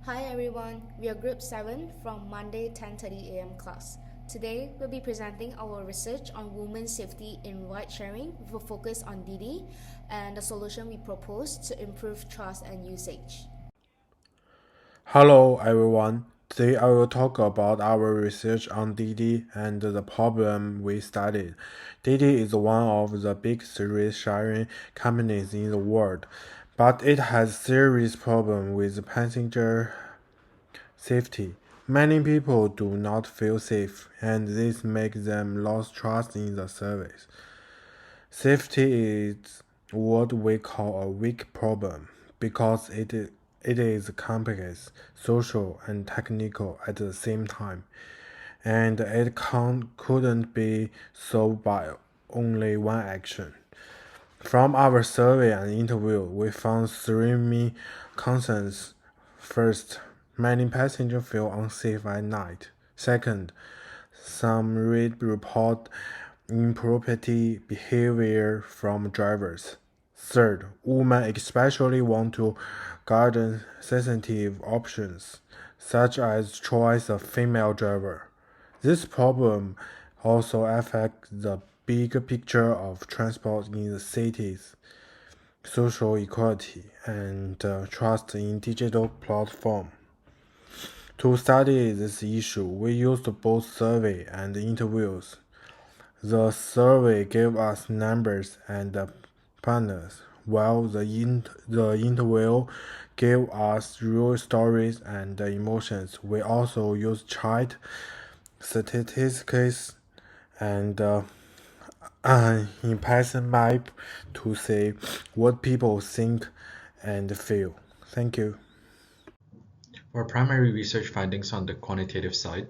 Hi everyone, we are Group 7 from Monday 10:30 a.m. class. Today, we'll be presenting our research on women's safety in ride sharing with a focus on Didi and the solution we propose to improve trust and usage. Hello everyone. Today I will talk about our research on Didi and the problem we studied. Didi is one of the big ride sharing companies in the world, but it has serious problems with passenger safety. Many people do not feel safe, and this makes them lose trust in the service. Safety is what we call a weak problem because it is complex, social, and technical at the same time, and it couldn't be solved by only one action. From our survey and interview, we found three main concerns. First, many passengers feel unsafe at night. Second, some report impropriety behavior from drivers. Third, women especially want to guard sensitive options, such as choice of female driver. This problem also affects the big picture of transport in the cities, social equality, and trust in digital platform. To study this issue, we used both survey and interviews. The survey gave us numbers and partners, while the interview gave us real stories and emotions. We also used chat, statistics, and in Python map to see what people think and feel. Thank you. For primary research findings on the quantitative side,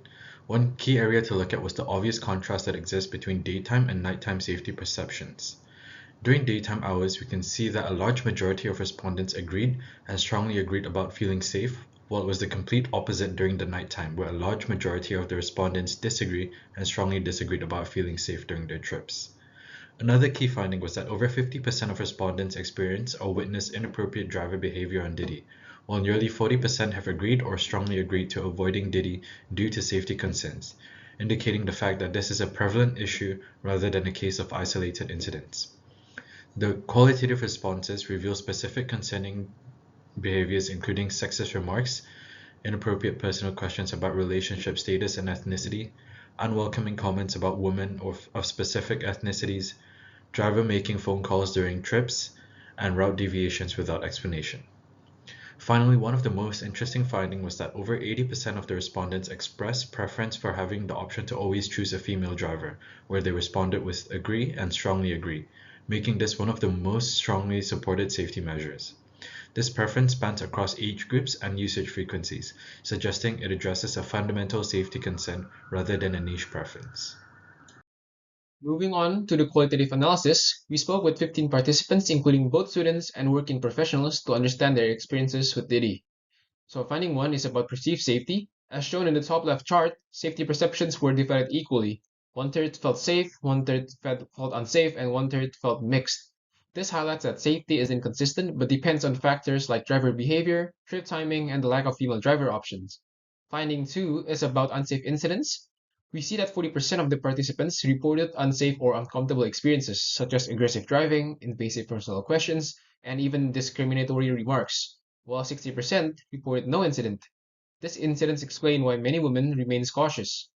one key area to look at was the obvious contrast that exists between daytime and nighttime safety perceptions. During daytime hours, we can see that a large majority of respondents agreed and strongly agreed about feeling safe, while it was the complete opposite during the nighttime, where a large majority of the respondents disagree and strongly disagreed about feeling safe during their trips. Another key finding was that over 50% of respondents experience or witness inappropriate driver behavior on Didi, while nearly 40% have agreed or strongly agreed to avoiding Didi due to safety concerns, indicating the fact that this is a prevalent issue rather than a case of isolated incidents. The qualitative responses reveal specific concerning behaviors including sexist remarks, inappropriate personal questions about relationship status and ethnicity, unwelcoming comments about women of specific ethnicities, driver making phone calls during trips, and route deviations without explanation. Finally, one of the most interesting findings was that over 80% of the respondents expressed preference for having the option to always choose a female driver, where they responded with agree and strongly agree, making this one of the most strongly supported safety measures. This preference spans across age groups and usage frequencies, suggesting it addresses a fundamental safety concern rather than a niche preference. Moving on to the qualitative analysis, we spoke with 15 participants, including both students and working professionals, to understand their experiences with Didi. So, finding one is about perceived safety. As shown in the top left chart, safety perceptions were divided equally. One third felt safe, one third felt unsafe, and one third felt mixed. This highlights that safety is inconsistent but depends on factors like driver behavior, trip timing, and the lack of female driver options. Finding two is about unsafe incidents. We see that 40% of the participants reported unsafe or uncomfortable experiences, such as aggressive driving, invasive personal questions, and even discriminatory remarks, while 60% reported no incident. These incidents explain why many women remain cautious.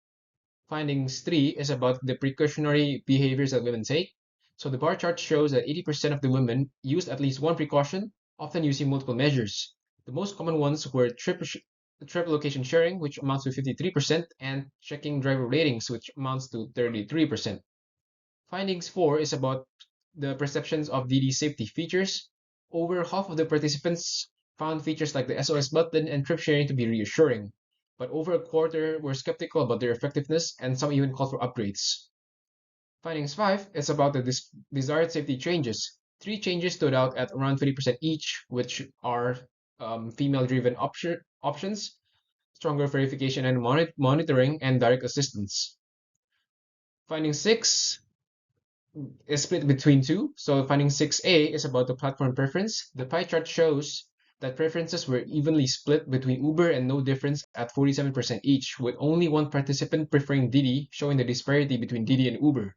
Findings 3 is about the precautionary behaviors that women take. So the bar chart shows that 80% of the women used at least one precaution, often using multiple measures. The most common ones were trip location sharing, which amounts to 53%, and checking driver ratings, which amounts to 33%. Findings 4 is about the perceptions of DD safety features. Over half of the participants found features like the SOS button and trip sharing to be reassuring, but over a quarter were skeptical about their effectiveness and some even called for upgrades. Findings 5 is about the desired safety changes. Three changes stood out at around 20% each, which are female driven options, stronger verification and monitoring, and direct assistance. Finding 6 is split between two. So finding 6A is about the platform preference. The pie chart shows that preferences were evenly split between Uber and no difference at 47% each, with only one participant preferring Didi, showing the disparity between Didi and Uber.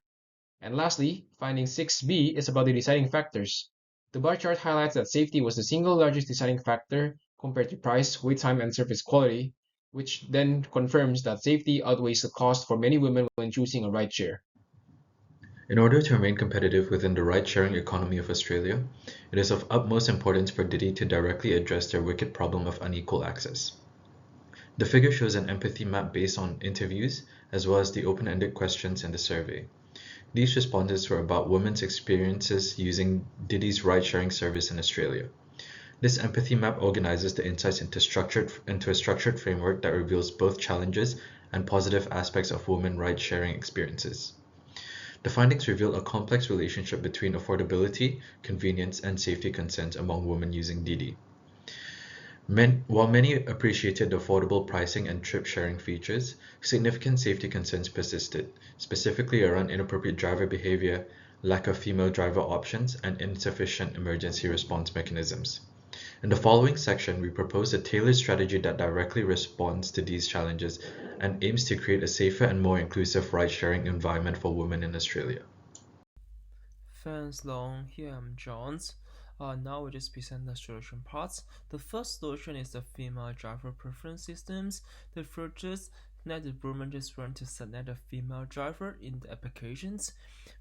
And lastly, finding 6B is about the deciding factors. The bar chart highlights that safety was the single largest deciding factor compared to price, wait time, and service quality, which then confirms that safety outweighs the cost for many women when choosing a rideshare. In order to remain competitive within the ride-sharing economy of Australia, it is of utmost importance for Didi to directly address their wicked problem of unequal access. The figure shows an empathy map based on interviews, as well as the open-ended questions in the survey. These responses were about women's experiences using Didi's ride-sharing service in Australia. This empathy map organizes the insights into a structured framework that reveals both challenges and positive aspects of women ride-sharing experiences. The findings reveal a complex relationship between affordability, convenience, and safety concerns among women using Didi. While many appreciated the affordable pricing and trip-sharing features, significant safety concerns persisted, specifically around inappropriate driver behavior, lack of female driver options, and insufficient emergency response mechanisms. In the following section, we propose a tailored strategy that directly responds to these challenges and aims to create a safer and more inclusive ride-sharing environment for women in Australia. Thanks Long, here I'm Jones. Now we just present the solution parts. The first solution is the female driver preference systems. The features that the women just want to select a female driver in the applications.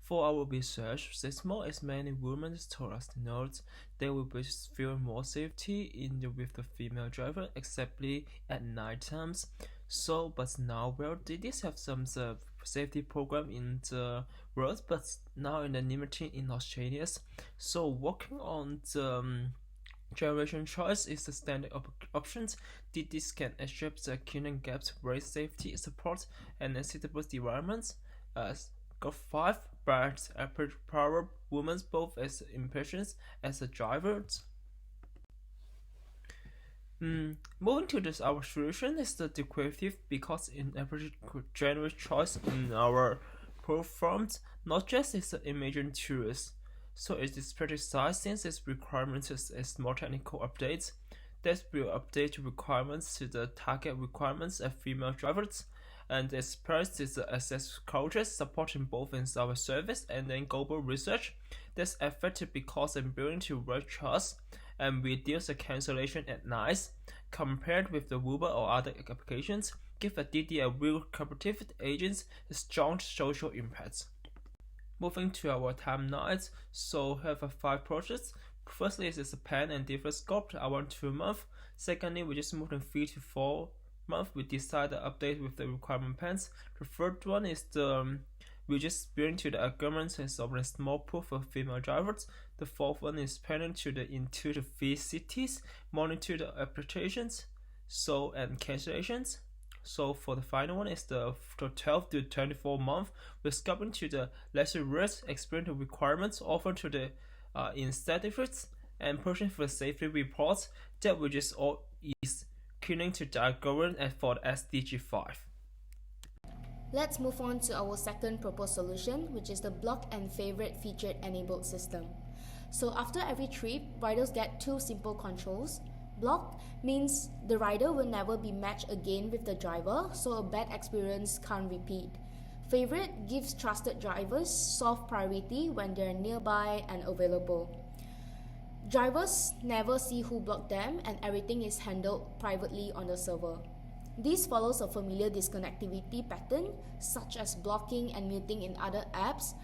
For our research, as more as many women told us to note, they will feel more safety with the female driver, especially at night times. So, but now, well, they did have some safety program in the world, but now in the limited in Australia. So, working on the generation choice is the standard options. This can address the current gaps, raise safety support, and suitable environments. Got 5 but power women both as impressions as a drivers. Moving to this, our solution is the declarative because in every general choice in our platforms, not just is the imagined tools. So it is precise since its requirements is more technical updates that will update requirements to the target requirements of female drivers, and express is the access cultures supporting both in our service and then global research. That's effective because I'm building to work trust and reduce the cancellation at night compared with the Uber or other applications, give a Didi a real competitive agents strong social impacts. Moving to our timelines, so have 5 projects. Firstly is a pen and different scope around 2 months. Secondly, we just moved from 3 to 4 months. We decide to update with the requirement pens. The third one is we just bring to the agreement of a small pool for female drivers. The fourth one is planning to the into the 3 cities, monitor the applications, and cancellations. So for the final one is the 12 to 24 month, we're scoping to the lesser risk experience requirements offered to the incentives and pushing for safety reports that we just all is connecting to the algorithm and for the SDG 5. Let's move on to our second proposed solution, which is the block and favorite featured enabled system. So after every trip, riders get 2 simple controls. Block means the rider will never be matched again with the driver, so a bad experience can't repeat. Favorite gives trusted drivers soft priority when they're nearby and available. Drivers never see who blocked them and everything is handled privately on the server. This follows a familiar disconnectivity pattern such as blocking and muting in other apps,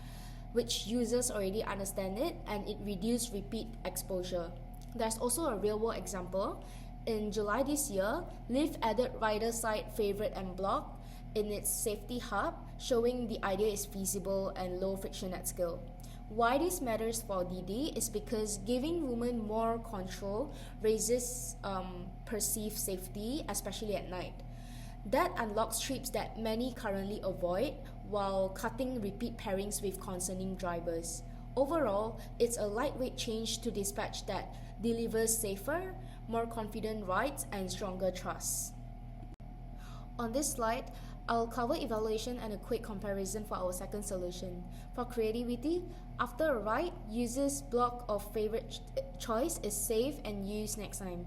which users already understand it, and it reduces repeat exposure. There's also a real-world example. In July this year, Lyft added rider side favorite and block in its safety hub, showing the idea is feasible and low friction at scale. Why this matters for Didi is because giving women more control raises perceived safety, especially at night. That unlocks trips that many currently avoid while cutting repeat pairings with concerning drivers. Overall, it's a lightweight change to dispatch that delivers safer, more confident rides and stronger trust. On this slide, I'll cover evaluation and a quick comparison for our second solution. For creativity, After a ride, users' block of favorite choice is saved and used next time.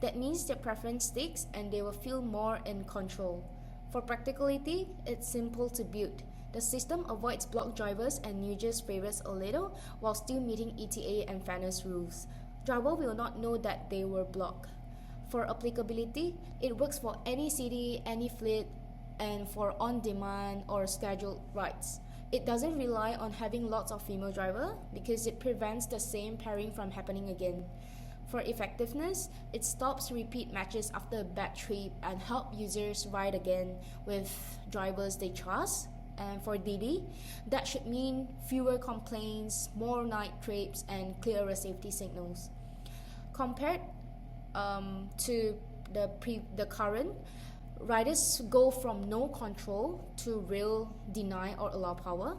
That means their preference sticks and they will feel more in control. For practicality, it's simple to build. The system avoids block drivers and users' favorites a little while still meeting ETA and fairness rules. Driver will not know that they were blocked. For applicability, it works for any city, any fleet, and for on-demand or scheduled rides. It doesn't rely on having lots of female driver because it prevents the same pairing from happening again. For effectiveness, it stops repeat matches after a bad trip and help users ride again with drivers they trust. And for Didi, that should mean fewer complaints, more night trips, and clearer safety signals. Compared to the current, riders go from no control to real deny or allow power.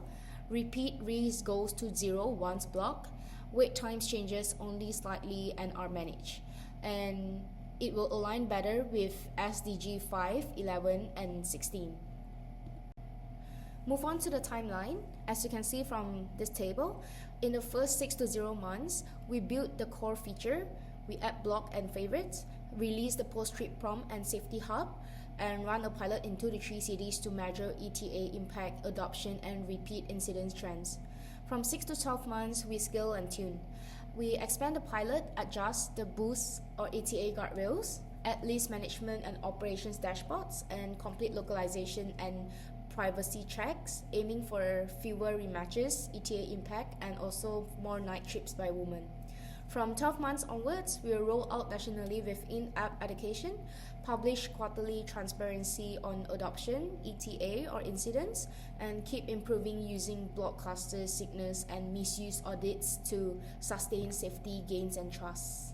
Repeat risk goes to zero once blocked. Wait times changes only slightly and are managed. And it will align better with SDG 5, 11, and 16. Move on to the timeline. As you can see from this table, in the first 6 to 0 months, we built the core feature, we add block and favorites, release the post-trip prompt and safety hub, and run a pilot into the 3 cities to measure ETA impact, adoption, and repeat incidence trends. From 6 to 12 months, we scale and tune. We expand the pilot, adjust the boost or ETA guardrails, add list management and operations dashboards, and complete localization and privacy checks, aiming for fewer rematches, ETA impact, and also more night trips by women. From 12 months onwards, we will roll out nationally with in-app education, publish quarterly transparency on adoption, ETA or incidents, and keep improving using block clusters, signals, and misuse audits to sustain safety gains and trust.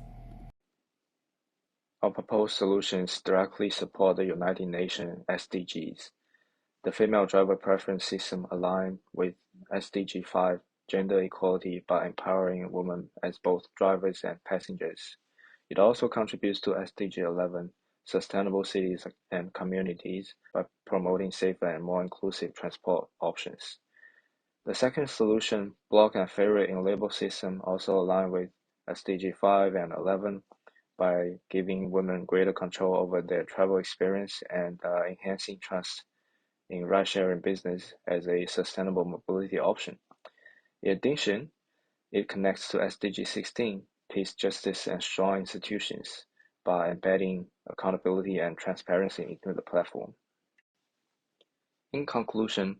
Our proposed solutions directly support the United Nations SDGs. The female driver preference system aligns with SDG 5 gender equality by empowering women as both drivers and passengers. It also contributes to SDG 11 sustainable cities and communities by promoting safer and more inclusive transport options. The second solution, block and favorite in label system, also align with SDG 5 and 11 by giving women greater control over their travel experience and enhancing trust in ride-sharing business as a sustainable mobility option. In addition, it connects to SDG 16, peace, justice, and strong institutions, by embedding accountability and transparency into the platform. In conclusion,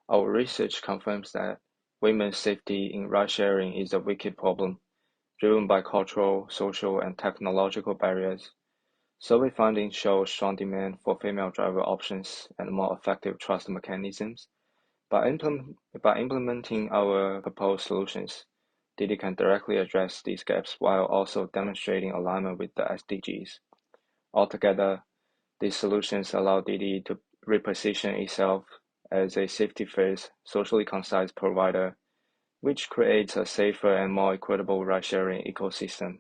our research confirms that women's safety in ride-sharing is a wicked problem, driven by cultural, social, and technological barriers. Survey findings show strong demand for female driver options and more effective trust mechanisms. By implementing our proposed solutions, Didi can directly address these gaps while also demonstrating alignment with the SDGs. Altogether, these solutions allow Didi to reposition itself as a safety-first, socially concise provider, which creates a safer and more equitable ride-sharing ecosystem